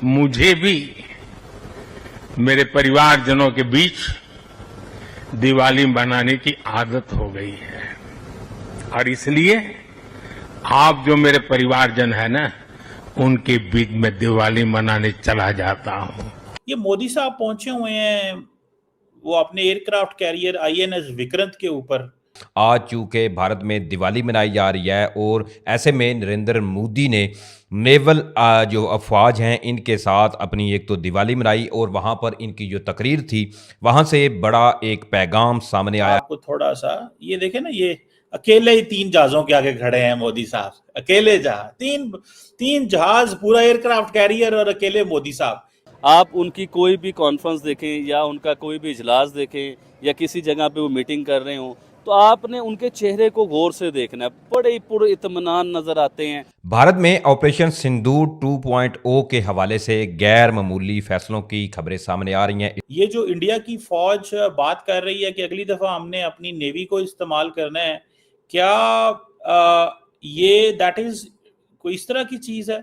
मुझे भी मेरे परिवारजनों के बीच दिवाली मनाने की आदत हो गई है और इसलिए आप जो मेरे परिवारजन है ना, उनके बीच में दिवाली मनाने चला जाता हूं। ये मोदी साहब पहुंचे हुए हैं वो अपने एयरक्राफ्ट कैरियर आईएनएस विक्रांत के ऊपर। आज चूंकि भारत में दिवाली मनाई जा रही है और ऐसे में नरेंद्र मोदी ने नेवल जो अफवाज हैं इनके साथ अपनी एक तो दिवाली मनाई और वहाँ पर इनकी जो तकरीर थी वहाँ से बड़ा एक पैगाम सामने आया। आपको थोड़ा सा ये देखे ना, ये अकेले ही 3 जहाजों के आगे खड़े हैं मोदी साहब, अकेले जहाज, तीन जहाज, पूरा एयरक्राफ्ट कैरियर और अकेले मोदी साहब। आप उनकी कोई भी कॉन्फ्रेंस देखें या उनका कोई भी इजलास देखें या किसी जगह पे वो मीटिंग कर रहे हों तो आपने उनके चेहरे को गौर से देखना है, बड़े ही पूरे इत्मीनान नजर आते हैं। भारत में ऑपरेशन सिंदूर 2.0 के हवाले से गैर मामूली फैसलों की खबरें सामने आ रही हैं। ये जो इंडिया की फौज बात कर रही है कि अगली दफा हमने अपनी नेवी को इस्तेमाल करना है, क्या ये दैट इज कोई इस तरह की चीज है?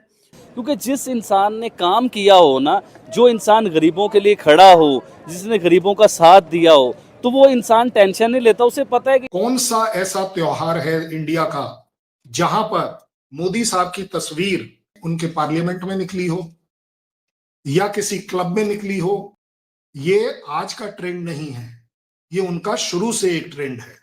क्योंकि जिस इंसान ने काम किया हो ना, जो इंसान गरीबों के लिए खड़ा हो, जिसने गरीबों का साथ दिया हो, तो वो इंसान टेंशन नहीं लेता। उसे पता है कि कौन सा ऐसा त्योहार है इंडिया का जहां पर मोदी साहब की तस्वीर उनके पार्लियामेंट में निकली हो या किसी क्लब में निकली हो। ये आज का ट्रेंड नहीं है, ये उनका शुरू से एक ट्रेंड है।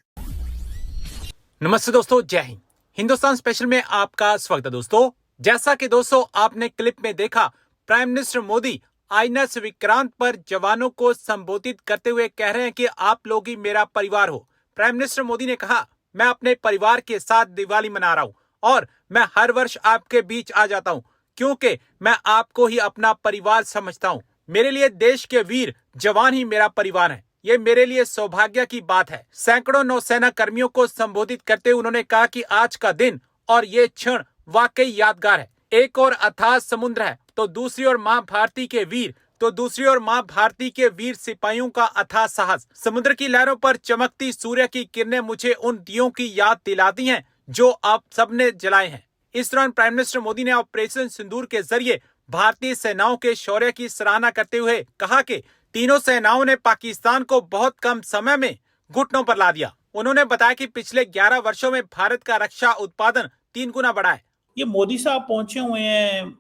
नमस्ते दोस्तों, जय हिंद। हिंदुस्तान स्पेशल में आपका स्वागत है दोस्तों। जैसा कि दोस्तों आपने क्लिप में देखा, prime minister Modi INS Vikrant पर जवानों को संबोधित करते हुए कह रहे हैं कि आप लोग ही मेरा परिवार हो। प्राइम मिनिस्टर मोदी ने कहा, मैं अपने परिवार के साथ दिवाली मना रहा हूं और मैं हर वर्ष आपके बीच आ जाता हूं क्योंकि मैं आपको ही अपना परिवार समझता हूं। मेरे लिए देश के वीर जवान ही मेरा परिवार है। ये मेरे लिए सौभाग्य की बात है। सैकड़ों नौसेना कर्मियों को संबोधित करते हुए उन्होंने कहा कि आज का दिन और ये क्षण वाकई यादगार है। एक और अथाह समुद्र है तो दूसरी ओर मां भारती के वीर, तो दूसरी ओर मां भारती के वीर सिपाहियों का अथाह साहस। समुद्र की लहरों पर चमकती सूर्य की किरणें मुझे उन दियों की याद दिलाती हैं जो आप सबने जलाए हैं। इस दौरान प्राइम मिनिस्टर मोदी ने ऑपरेशन सिंदूर के जरिए भारतीय सेनाओं के शौर्य की सराहना करते हुए कहा कि तीनों सेनाओं ने पाकिस्तान को बहुत कम समय में घुटनों पर ला दिया। उन्होंने बताया कि पिछले 11 वर्षों में भारत का रक्षा उत्पादन 3 गुना बढ़ा है। ये मोदी साहब पहुंचे हुए हैं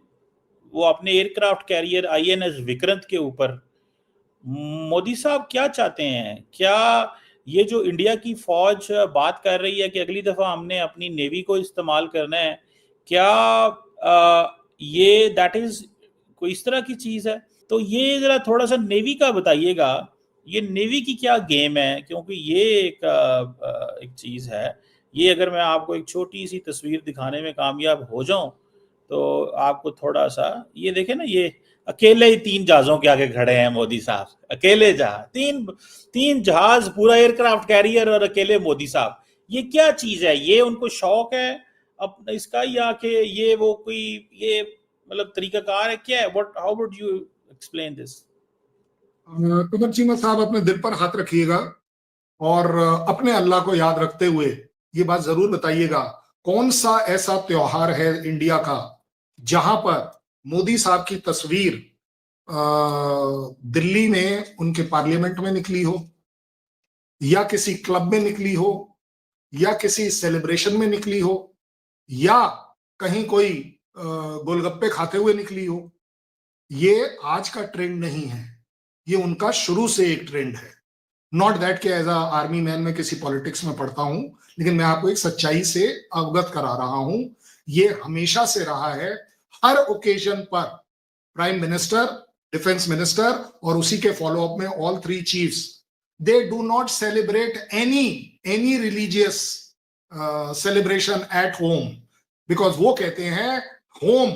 वो अपने एयरक्राफ्ट कैरियर आईएनएस विक्रांत के ऊपर। मोदी साहब क्या चाहते हैं? क्या ये जो इंडिया की फौज बात कर रही है कि अगली दफा हमने अपनी नेवी को इस्तेमाल करना है, क्या ये दैट इज कोई इस तरह की चीज है? तो ये जरा थोड़ा सा नेवी का बताइएगा, ये नेवी की क्या गेम है? क्योंकि ये एक चीज है। ये अगर मैं आपको एक छोटी सी तस्वीर दिखाने में कामयाब हो जाऊं तो आपको थोड़ा सा ये देखे ना, ये अकेले ही 3 जहाजों के आगे खड़े हैं मोदी साहब, अकेले जहाज, तीन जहाज, पूरा एयरक्राफ्ट कैरियर और अकेले मोदी साहब। ये क्या चीज है? ये उनको शौक है अब इसका, या कि ये वो कोई ये मतलब तरीकाकार है? क्या है? What how would you explain this? Qamar Cheema साहब, अपने दिल पर हाथ रखिएगा और अपने अल्लाह को याद रखते हुए ये बात जरूर बताइएगा, कौन सा ऐसा त्योहार है इंडिया का जहां पर मोदी साहब की तस्वीर दिल्ली में उनके पार्लियामेंट में निकली हो या किसी क्लब में निकली हो या किसी सेलिब्रेशन में निकली हो या कहीं कोई गोलगप्पे खाते हुए निकली हो। ये आज का ट्रेंड नहीं है, ये उनका शुरू से एक ट्रेंड है। नॉट दैट कि एज अ आर्मी मैन मैं किसी पॉलिटिक्स में पढ़ता हूं, लेकिन मैं आपको एक सच्चाई से अवगत करा रहा हूं। ये हमेशा से रहा है। हर ओकेजन पर प्राइम मिनिस्टर, डिफेंस मिनिस्टर और उसी के फॉलोअप में all 3 chiefs, they do not celebrate any religious celebration at home, because वो कहते हैं होम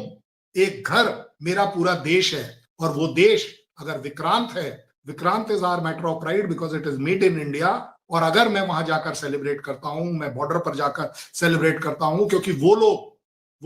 एक घर मेरा पूरा देश है और वो देश अगर विक्रांत है, Vikrant is our matter of pride because it is made in India. और अगर मैं वहां जाकर सेलिब्रेट करता हूं, मैं बॉर्डर पर जाकर सेलिब्रेट करता हूं, क्योंकि वो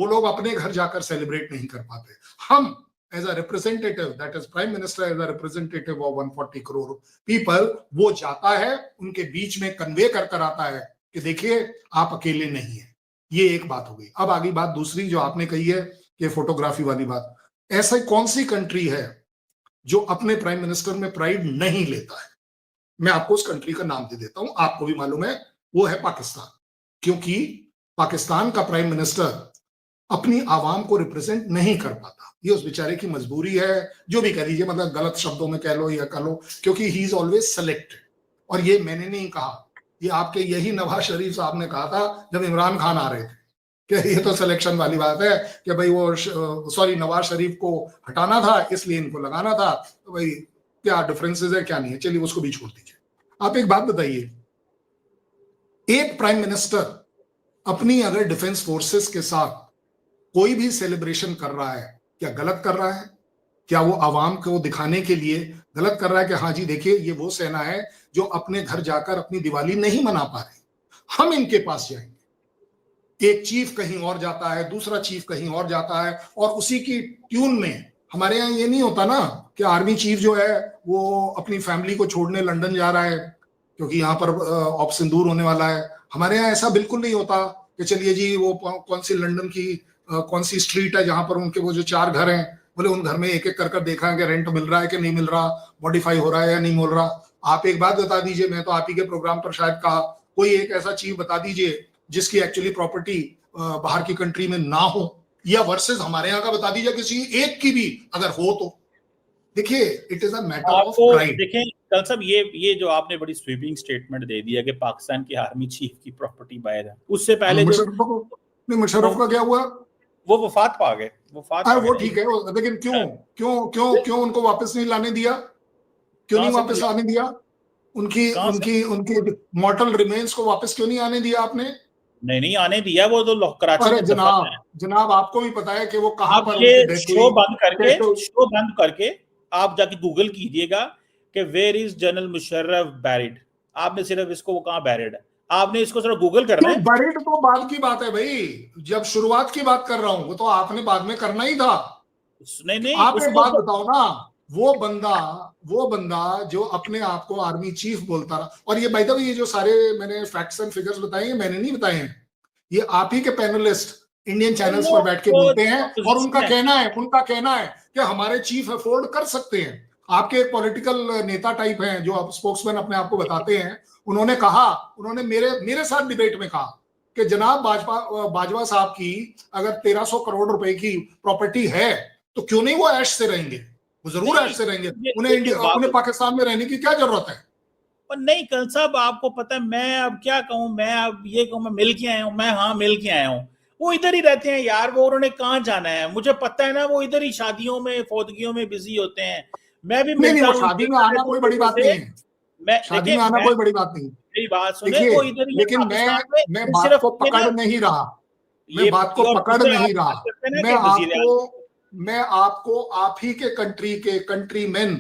लोग अपने घर जाकर सेलिब्रेट नहीं कर पाते। हम as a representative, that is prime minister as a representative of 140 crore people, वो जाता है उनके बीच में, कन्वे कर आता है कि देखिए आप अकेले नहीं है। ये एक बात हो गई। अब आगे बात दूसरी जो आपने कही है कि फोटोग्राफी वाली बात, ऐसा कौन सी कंट्री है जो अपने प्राइम मिनिस्टर में प्राइड नहीं लेता है? मैं आपको उस कंट्री का नाम दे देता हूं, आपको भी मालूम है, वो है पाकिस्तान। क्योंकि पाकिस्तान का प्राइम मिनिस्टर अपनी आवाम को रिप्रेजेंट नहीं कर पाता। ये उस बेचारे की मजबूरी है, जो भी कह लीजिए, मतलब गलत शब्दों में कह लो या कह लो, क्योंकि ही इज ऑलवेज सेलेक्टेड। और ये मैंने नहीं कहा, ये आपके यही नवाज शरीफ साहब ने कहा था जब इमरान खान आ रहे थे, कि ये तो सिलेक्शन वाली बात है कि भाई वो सॉरी नवाज शरीफ को हटाना था इसलिए इनको लगाना था। तो भाई क्या डिफरेंसेस है क्या नहीं है, चलिए उसको भी छोड़ दीजिए। आप एक बात बताइए, एक प्राइम मिनिस्टर अपनी अगर डिफेंस फोर्सेस के साथ कोई भी सेलिब्रेशन कर रहा है, क्या गलत कर रहा है? क्या वो आवाम को दिखाने के लिए गलत कर रहा है कि हाँ जी देखिए ये वो सेना है जो अपने घर जाकर अपनी दिवाली नहीं मना पा रही, हम इनके पास जाएंगे। एक चीफ कहीं और जाता है, दूसरा चीफ कहीं और जाता है, और उसी की ट्यून में हमारे यहाँ ये नहीं होता ना कि आर्मी चीफ जो है वो अपनी फैमिली को छोड़ने लंदन जा रहा है क्योंकि यहाँ पर ऑप सिंदूर होने वाला है। हमारे यहाँ ऐसा बिल्कुल नहीं होता कि चलिए जी वो कौन सी लंदन की कौन सी स्ट्रीट है जहां पर उनके वो जो 4 घर हैं, बोले उन घर में एक एक कर देखा है कि रेंट मिल रहा है कि नहीं मिल रहा, मॉडिफाई हो रहा है या नहीं मिल रहा। आप एक बात बता दीजिए, मैं तो आप ही के प्रोग्राम पर शायद कहा, कोई एक ऐसा चीज बता दीजिए जिसकी एक्चुअली प्रॉपर्टी बाहर की कंट्री में ना हो, या वर्सेस हमारे यहाँ का बता दीजिए किसी एक की भी अगर हो तो। देखिए it is a matter of pride. देखें कल साहब, ये जो आपने बड़ी स्वीपिंग स्टेटमेंट दे दिया कि पाकिस्तान की आर्मी चीफ की प्रॉपर्टी बाहर है, उससे पहले मुशर्रफ का क्या हुआ? वो वफात पा गए, वो ठीक है, लेकिन क्यों क्यों क्यों क्यों उनको वापस नहीं लाने दिया? क्यों नहीं वापस लाने दिया? उनकी मॉर्टल रिमेन्स को वापस क्यों नहीं आने दिया आपने? नहीं आने दिया, वो तो कराची अरे जनाब आपको भी पता है कि वो कहां पर शो बंद करके आप जाके गूगल कीजिएगा कि where is General Musharraf buried. आपने सिर्फ इसको वो कहां बैरिड है, आपने इसको सिर्फ गूगल करना है। बैरिड तो बाद की बात है भाई, जब शुरुआत की बात कर रहा हूं वो तो आपने बाद में करना ही था। नहीं आप एक बात बताओ ना, वो बंदा जो अपने आप को आर्मी चीफ बोलता रहा, और ये भाई ये जो सारे मैंने फैक्ट्स एंड फिगर्स बताए हैं मैंने नहीं बताए हैं, ये आप ही के पैनलिस्ट इंडियन चैनल्स पर बैठ के बोलते हैं, और उनका कहना है कि हमारे चीफ अफोर्ड कर सकते हैं। आपके एक पॉलिटिकल नेता टाइप हैं जो आप स्पोक्समैन अपने आप को बताते हैं, उन्होंने मेरे साथ डिबेट में कहा कि जनाब बाजवा साहब की अगर 1300 करोड़ रुपए की प्रॉपर्टी है तो क्यों नहीं वो ऐश से रहेंगे? वो जरूर ऐश से रहेंगे, उन्हें पाकिस्तान में रहने की क्या जरूरत है? पर नहीं कल साहब, आपको पता है मैं अब क्या कहूं, मैं अब ये कहूं मैं मिल के आया हूं, वो इधर ही रहते हैं यार, वो उन्होंने कहाँ जाना है? मुझे पता है ना, वो इधर ही शादियों में फौदगियों में बिजी होते हैं। मैं भी नहीं, शादी में आना कोई बड़ी बात नहीं है, शादी में आना कोई बड़ी बात नहीं। मेरी बात सुने, वो इधर ही, लेकिन मैं बात को पकड़ नहीं रहा, मैं आपको आप ही के कंट्री के कंट्रीमैन